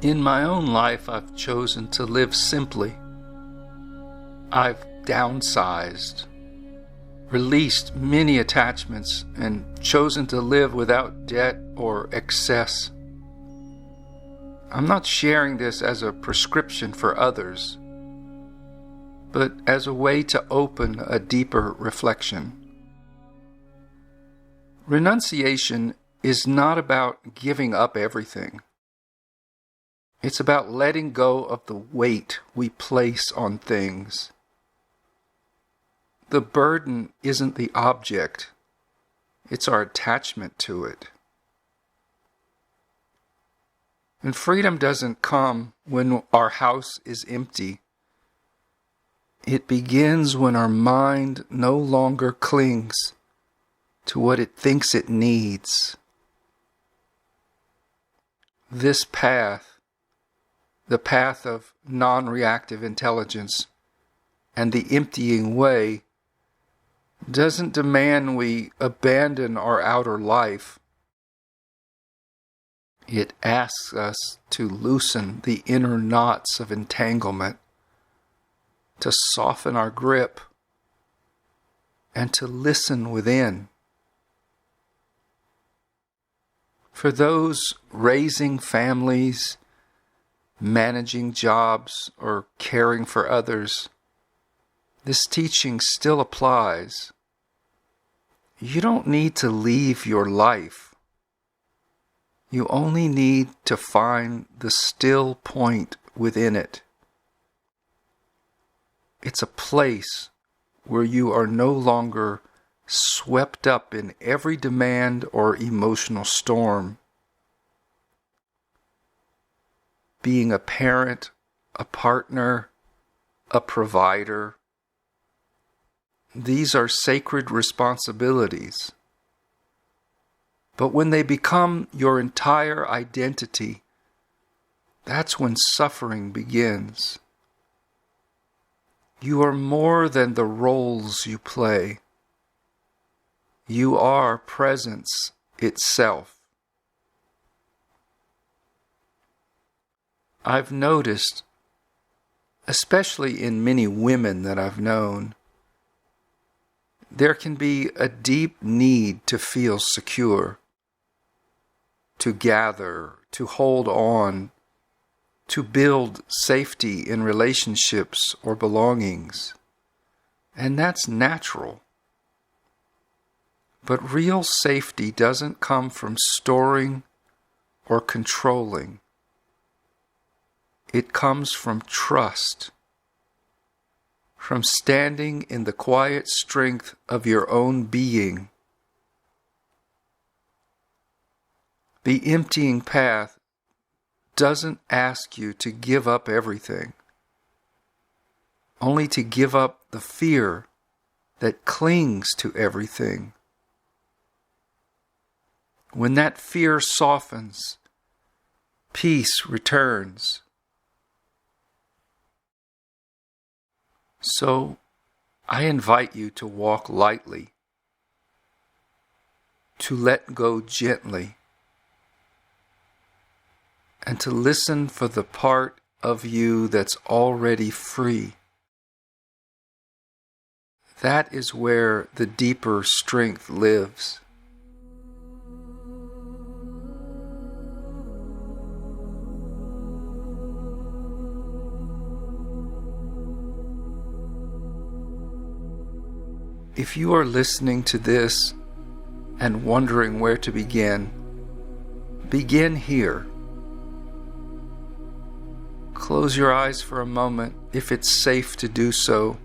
In my own life, I've chosen to live simply. I've downsized, released many attachments, and chosen to live without debt or excess. I'm not sharing this as a prescription for others, but as a way to open a deeper reflection. Renunciation is not about giving up everything. It's about letting go of the weight we place on things. The burden isn't the object, it's our attachment to it. And freedom doesn't come when our house is empty. It begins when our mind no longer clings to what it thinks it needs. This path, the path of non-reactive intelligence and the emptying way, doesn't demand we abandon our outer life. It asks us to loosen the inner knots of entanglement, to soften our grip, and to listen within. For those raising families, managing jobs, or caring for others, this teaching still applies. You don't need to leave your life. You only need to find the still point within it. It's a place where you are no longer swept up in every demand or emotional storm. Being a parent, a partner, a provider, these are sacred responsibilities. But when they become your entire identity, that's when suffering begins. You are more than the roles you play. You are presence itself. I've noticed, especially in many women that I've known, there can be a deep need to feel secure, to gather, to hold on, to build safety in relationships or belongings. And that's natural. But real safety doesn't come from storing or controlling. It comes from trust, from standing in the quiet strength of your own being. The emptying path doesn't ask you to give up everything, only to give up the fear that clings to everything. When that fear softens, peace returns. So, I invite you to walk lightly, to let go gently, and to listen for the part of you that's already free. That is where the deeper strength lives. If you are listening to this and wondering where to begin, begin here. Close your eyes for a moment if it's safe to do so,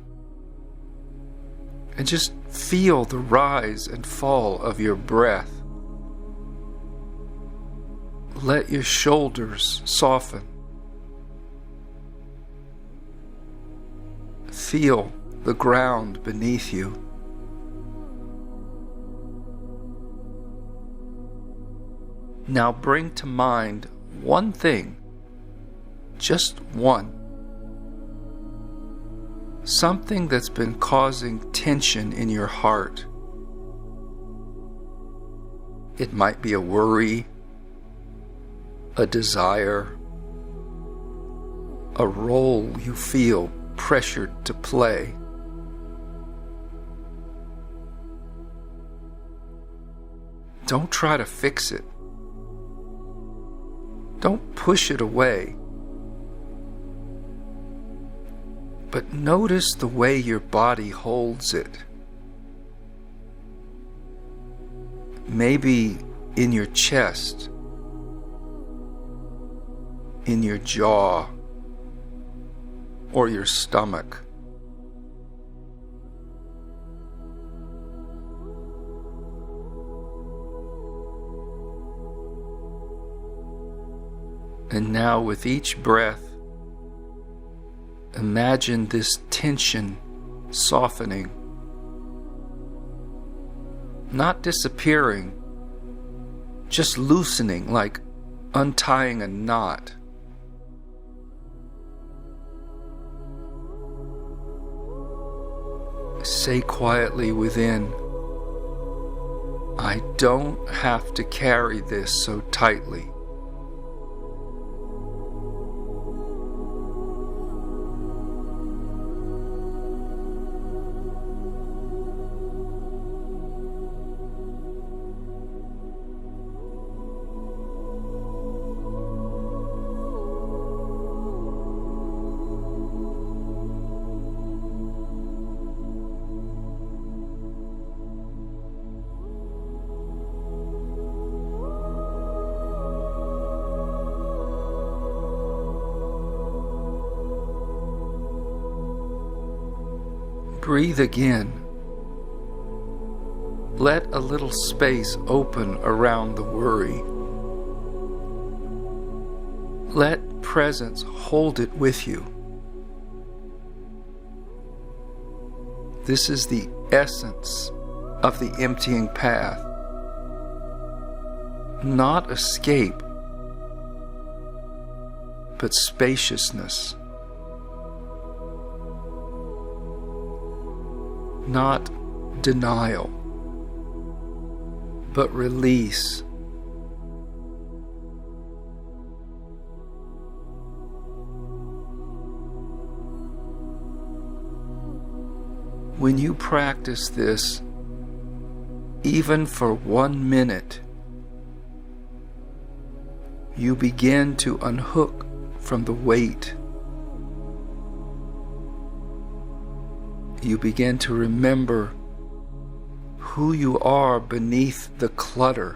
and just feel the rise and fall of your breath. Let your shoulders soften. Feel the ground beneath you. Now bring to mind one thing, just one. Something that's been causing tension in your heart. It might be a worry, a desire, a role you feel pressured to play. Don't try to fix it. Don't push it away. But notice the way your body holds it. Maybe in your chest, in your jaw, or your stomach. And now with each breath, imagine this tension softening, not disappearing, just loosening like untying a knot. Say quietly within, I don't have to carry this so tightly. Breathe again. Let a little space open around the worry. Let presence hold it with you. This is the essence of the emptying path. Not escape, but spaciousness. Not denial, but release. When you practice this, even for 1 minute, you begin to unhook from the weight. You begin to remember who you are beneath the clutter.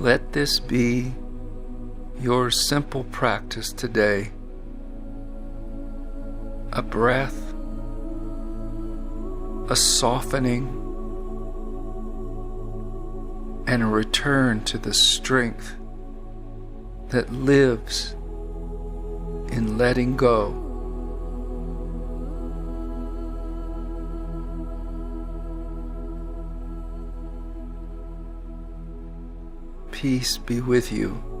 Let this be your simple practice today. A breath, a softening, and a return to the strength that lives in letting go. Peace be with you.